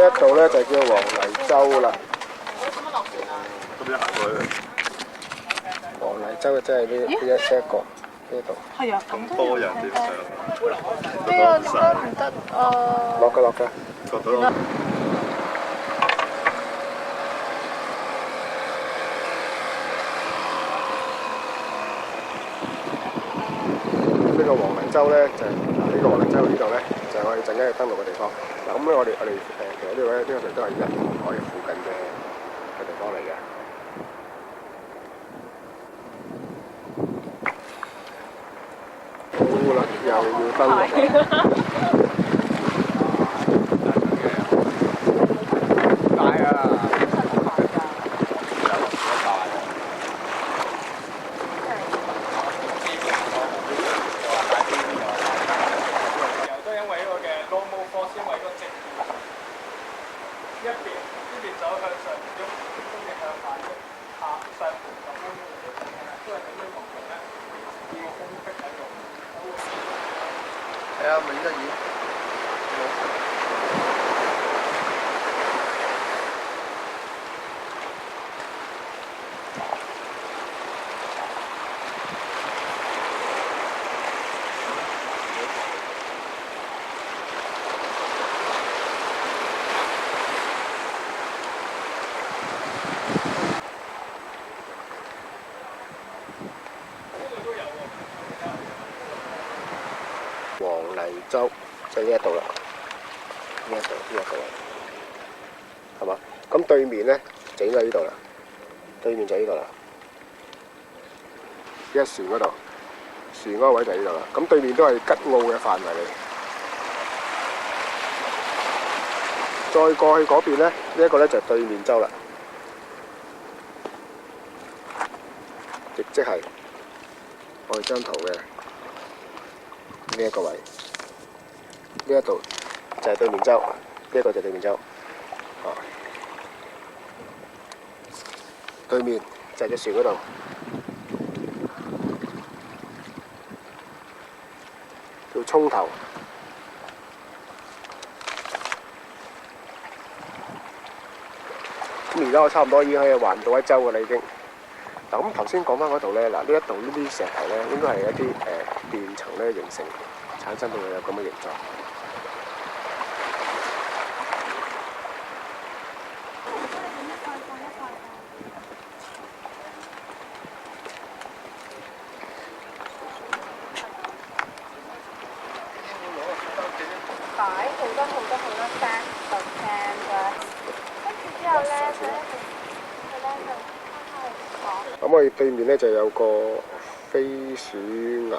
一度咧就叫黃泥洲啦。咁樣行過去，黃泥洲即係呢一個呢度。係啊，咁多人點上？呢個點解唔得啊？落㗎。覺得呢個黃泥洲咧就係呢個黃泥洲呢度咧就係我哋陣間要登陸嘅地方。嗱咁咧我哋其實呢度咧呢個都係一填海附近嘅地方嚟嘅。好啦，又要登陸啦。大啊！係啊，咪得意。黃泥洲就呢一度啦，呢一度係嘛？咁對面咧就應該呢度啦，對面就呢度啦。依家船嗰度，船嗰個位就呢度啦。咁對面都係吉澳嘅範圍嚟。再過去嗰邊咧，呢一個咧就係對面洲啦，亦即係我哋張圖嘅呢一個位，呢一度就係對面洲，呢一個就係對面洲。對面就係隻船嗰度，叫涌頭。咁而家我差唔多已經可以環島一周㗎啦，已經。嗱咁頭先講翻嗰度咧，嗱呢一度呢啲石頭咧，應該係一啲斷層咧形成，產生到有咁嘅形狀。擺好多聲就聽㗎，跟住之後咧，佢咧就翻去講。咁我哋對面咧就有個飛鼠岩，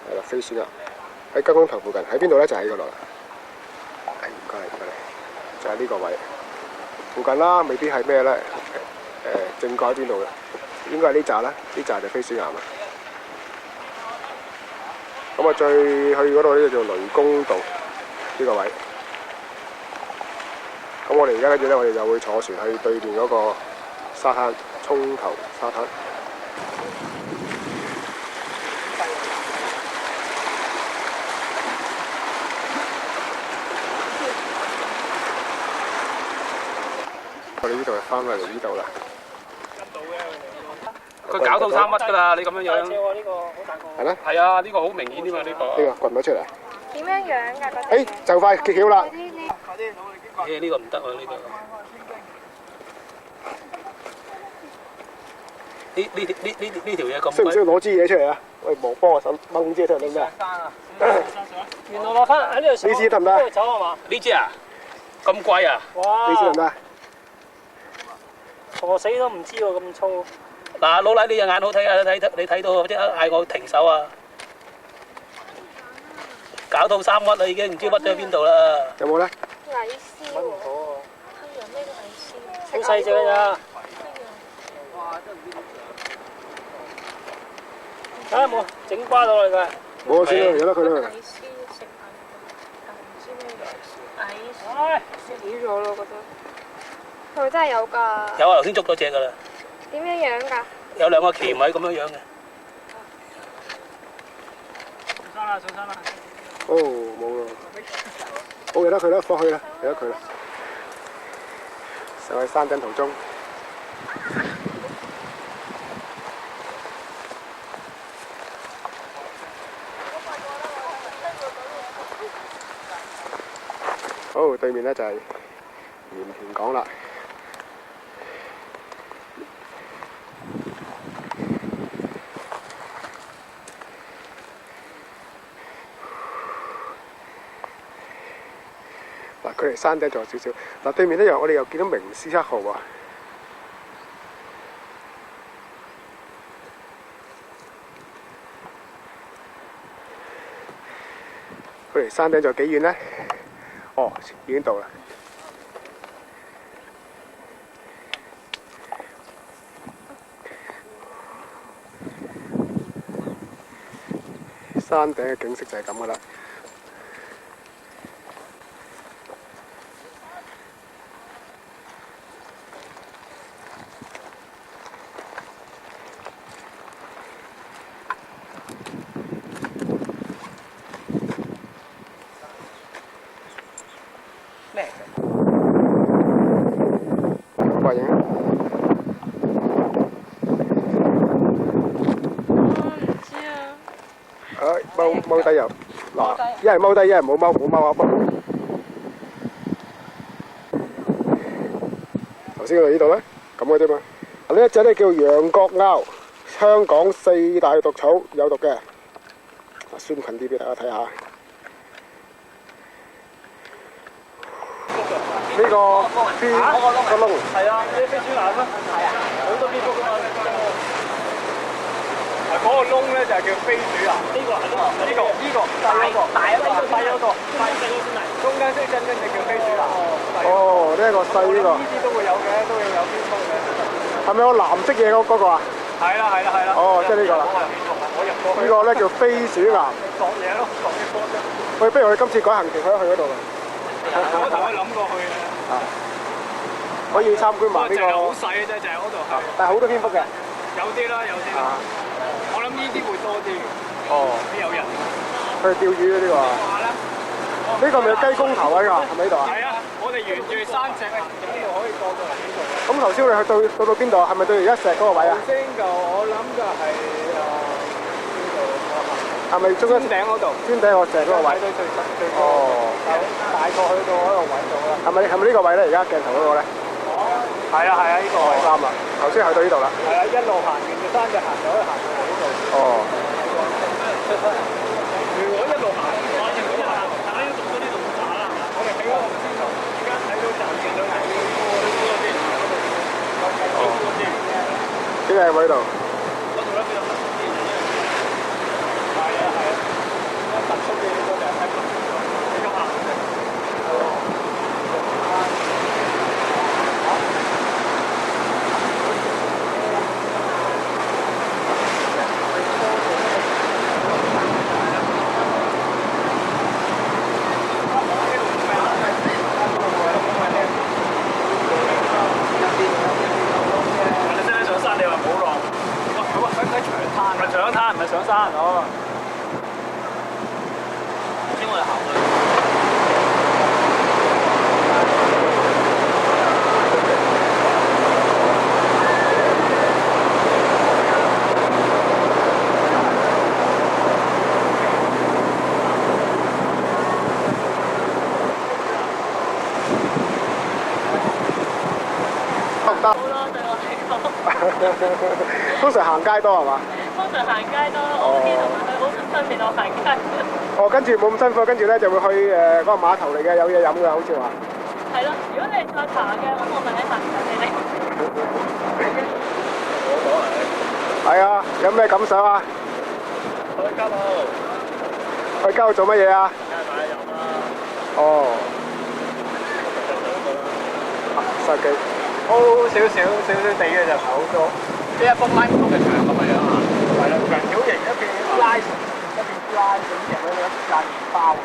係啦，飛鼠岩喺金光頭附近，喺邊度咧？就喺嗰度啦。係唔該你，就喺呢個位附近啦，未必係咩咧？正確喺邊度嘅？應該係呢扎啦，呢扎就飛鼠岩啦。咁啊，再去嗰度咧就叫雷公道呢個位。咁我哋而家跟住咧，我哋就會坐船去對面嗰個沙灘，涌頭沙灘。我哋呢度係翻返嚟呢度啦。佢搞到三乜㗎啦！你咁樣樣。係咩？係啊，呢個好明顯啲嘛呢個。呢個掘唔到出嚟。點樣樣㗎嗰啲？就快揭曉啦！呢個唔得啊！呢個。呢條嘢咁。需唔需要攞支嘢出嚟啊？喂，幫我手掹支出嚟得唔得？原來落翻喺呢度上，呢支得唔得？呢度走係嘛？呢支啊？咁貴啊？哇！呢支得唔得？傻死都唔知喎，咁粗。嗱，老禮你隻眼好睇啊！你睇到即刻嗌我停手啊！搞到三屈啦，已經唔知屈咗喺邊度啦。有冇咧？矮絲喎，係啊，咩矮絲？好細隻㗎咋？睇下冇整瓜到嚟㗎。冇先啦，由得佢啦。矮絲食緊，但唔知咩矮絲。唉，死咗咯，我覺得。佢真係有㗎。有啊，頭先捉咗隻㗎啦。點樣樣㗎？有兩個鉗位咁樣樣嘅。上山啦！上山啦！哦，冇啦。好，由得佢啦，放去啦，由得佢啦。上去山頂途中。好，對面咧就係鹽田港啦。嗱，佢離山頂仲有少少。嗱，對面我哋又見到明斯克號啊。佢離山頂仲有幾遠呢？哦，已經到啦。山頂嘅景色就係咁噶啦。咩？掛影啊！唔知啊。踎低又嗱，一係踎低，一係冇踎，冇踎啊踎。頭先我哋呢度咧，咁嘅啫嘛。呢一隻咧叫羊角鈎，香港4大毒草有毒嘅。宣近啲俾大家睇下。呢個蝙蝠窿係啊，啲飛鼠眼咯。係啊，好多蝙蝠㗎嘛。嗰個窿咧就係叫飛鼠眼。呢個係呢個大嗰個細嗰個，中間先真正叫飛鼠眼。哦，呢一個細呢個。呢啲都會有嘅，都會有蝙蝠嘅。係咪有藍色嘢嗰個啊？係啦。哦，即係呢個啦。我入過去。呢個咧叫飛鼠岩。索嘢咯，索啲波啫。喂，不如我哋今次改行程去嗰度啦。我同佢諗過去啊。可以參觀埋呢個。好細嘅啫，就係嗰度係。但係好多蝙蝠嘅。有啲啦。我諗呢啲會多啲嘅。哦。有人。去釣魚呢個啊？呢個咪雞公頭啊？係咪呢度啊？係啊，我哋沿住山脊行呢度可以過到嚟呢度。咁頭先我哋去到邊度啊？係咪到而家石嗰個位啊？頭先就我諗就係呢度。係咪中間頂嗰度？尖頂個石嗰個位。哦。大概去到嗰個位度啦。係咪呢個位咧？而家鏡頭嗰個咧？係啊，呢個位。啱啦，頭先去到呢度啦。係啊，一路行沿住山脊行就可以行到嚟呢度。哦。如果一路行，但係呢度嗰啲就唔打啦。我哋喺嗰度先頭，而家睇到站見到係呢個先。哦。點解喺度？嗰度咧比較特殊啲嘅。係啊。特殊嘅呢個就係喺度比較行嘅。上灘唔係上山哦。先我哋行去。好咯，對我嚟講。通常行街多係嘛？通常行街多，O K 同埋佢好分別到行街。哦，跟住冇咁辛苦，跟住咧就會去嗰個碼頭嚟嘅，有嘢飲㗎，好似話。係咯，如果你係再爬嘅，咁我咪喺下邊等你。係啊，有咩感想啊？去嘉澳。去嘉澳做乜嘢啊？買油啦。哦。實機。高少地嘅就唔係好多，即係一幅拉唔同嘅牆咁嘅樣啊。係啦，長條形一邊拉，咁樣炸麵包。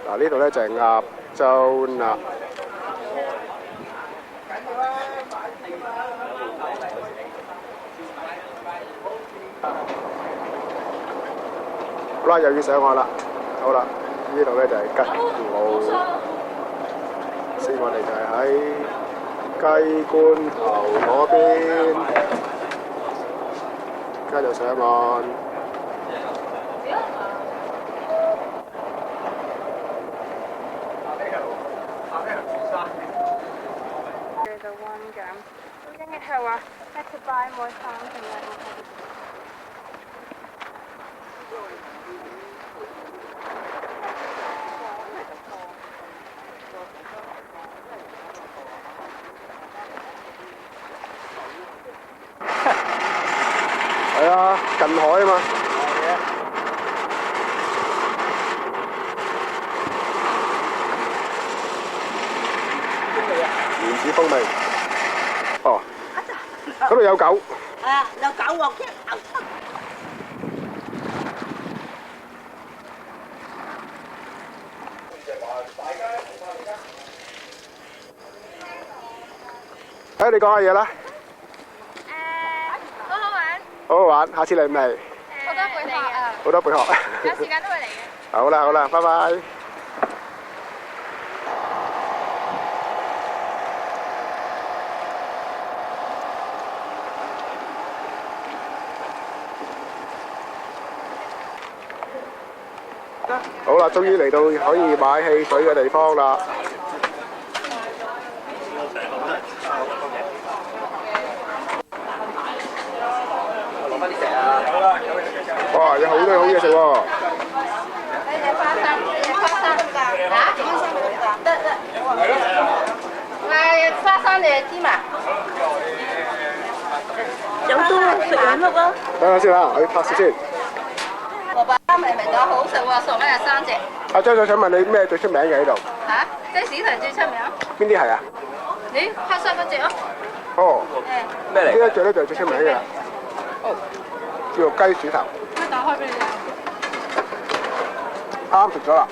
嗱，呢度咧就係鴨洲啦。好啦，又要上岸啦。好啦，呢度咧就係吉澳，先我哋就係喺雞冠頭嗰邊，而家就上岸。The one gram. We're gonna have had to buy more something like that. 係啊，近海啊嘛。原子風味。哦，嗰度有狗。À, đâu cậu một cái誒，你講下嘢啦。好好玩，好好玩，下次嚟唔嚟？好多貝殼啊！好多貝殼。有時間都會嚟嘅。好啦好啦，拜拜。好啦，終於嚟到可以買汽水嘅地方啦。攞翻啲石啊！哇，有好多好嘢食喎！花生你知嘛？有都食完啦噃。等下先啦，我要拍攝先。蘿蔔啱明明就好食喎，送俾阿三隻。阿張想問你咩最出名嘅呢度？嚇，即係市場最出名。邊啲係啊？你黑色嗰隻咯。哦，咩嚟？呢一隻咧就係最出名嘅啦。哦，叫做雞鼠頭。咩打開俾你啊？啱食咗啦。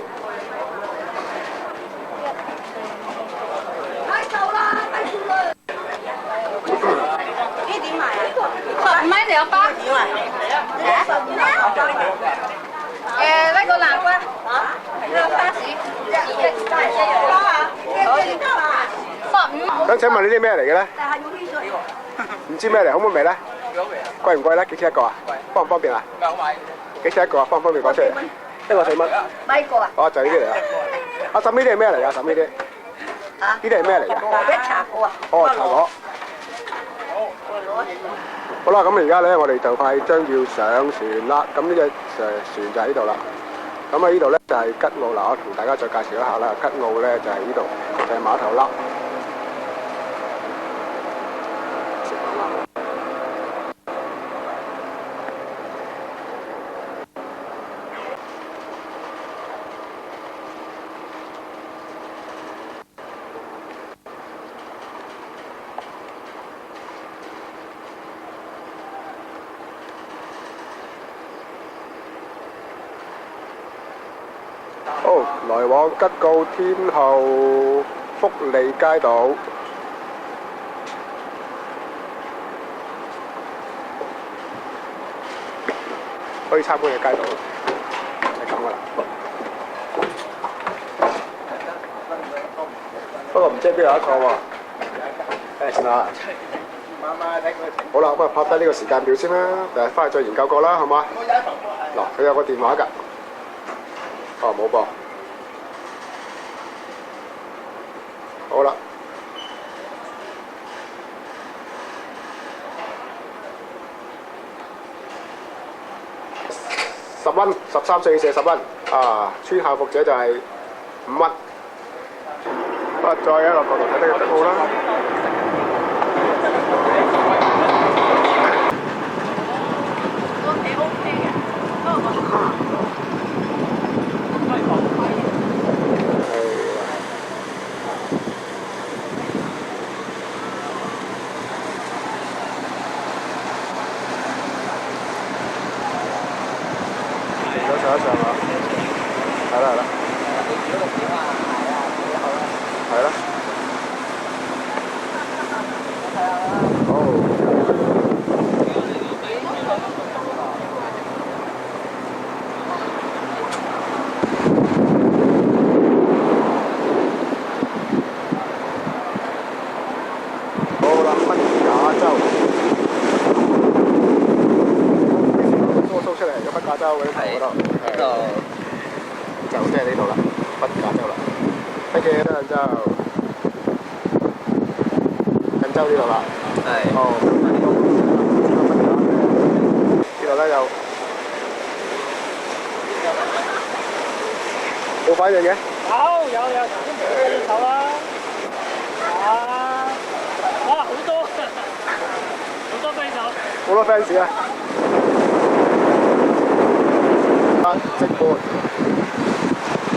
呢點賣啊？15蚊兩包。點啊？呢個南瓜。呢個花市。包啊？可以。15。想請問呢啲咩嚟嘅咧？但係用汽水。唔知咩嚟，好唔好味咧？貴唔貴咧？幾錢一個啊？方唔方便啊？幾錢一個啊？方唔方便講出嚟？一個4蚊。買個啊？哦，就係呢啲嚟啊！阿嬸呢啲係咩嚟㗎？嬸呢啲？嚇？呢啲係咩嚟㗎？何必茶果啊？哦，茶果。好啦，咁而家咧，我哋就快將要上船啦。咁呢隻船就喺呢度啦。咁喺呢度咧就係吉澳嗱，我同大家再介紹一下啦。吉澳咧就係呢度，就係碼頭啦。好，來往吉澳天后福利街道。可以參觀嘅街道，係咁噶啦。不過唔知邊度有一個喎。誒，算啦。好啦，咁啊拍低呢個時間表先啦，誒翻去再研究過啦，好嘛？嗱，佢有個電話㗎。哦，冇噃。好啦。10蚊，13、14、40蚊。啊，穿校服者就係5蚊。啊，再一個角度睇呢個吉澳啦。都幾 OK 嘅，不過上一上啦，係啦係啦，係啦，好。灣州，近州呢度啦。係。哦，呢度咧有冇反應嘅？有，頭先舉手啦。哇，好多飛手。好多 fans 啊！直門，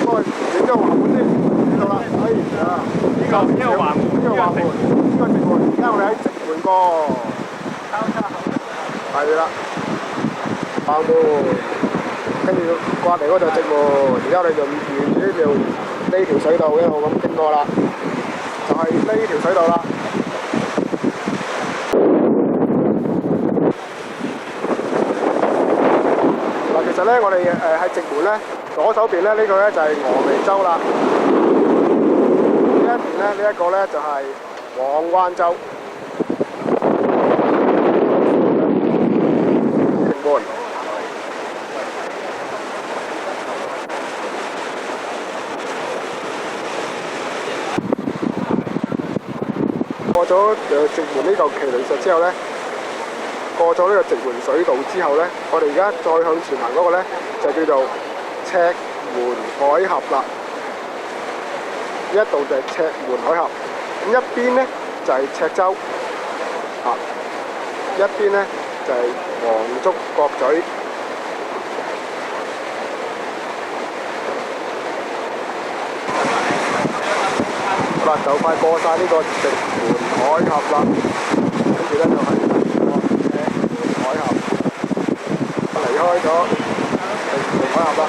不過影咗橫門先，呢度啦，哎呀，呢個橫門，呢個橫門，呢個直門，而家我哋喺直門過，係啦，橫門，跟住過嚟嗰度直門，而家我哋就沿住呢條水道一路咁經過啦，就係呢條水道啦。其實咧，我哋喺直門咧，左手邊咧呢個咧就係峨眉洲啦。呢一邊咧，呢一個咧就係黃灣洲。直門過咗直門呢嚿麒麟石之後咧。過咗呢個直門水道之後呢，我哋而家再向前行嗰個呢，就叫做赤門海峽啦。呢一度就係赤門海峽，咁一邊呢，就係赤洲，一邊呢，就係黃竹角咀。好啦，就快過晒呢個直門海峽啦，跟住呢，就係。海峽離開咗直門海峽啦，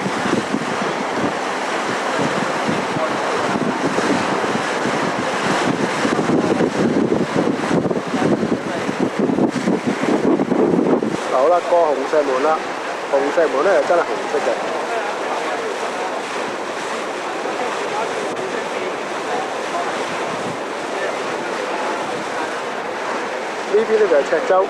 好啦，過紅石門啦，紅石門咧真係紅色嘅。呢邊咧就係赤洲。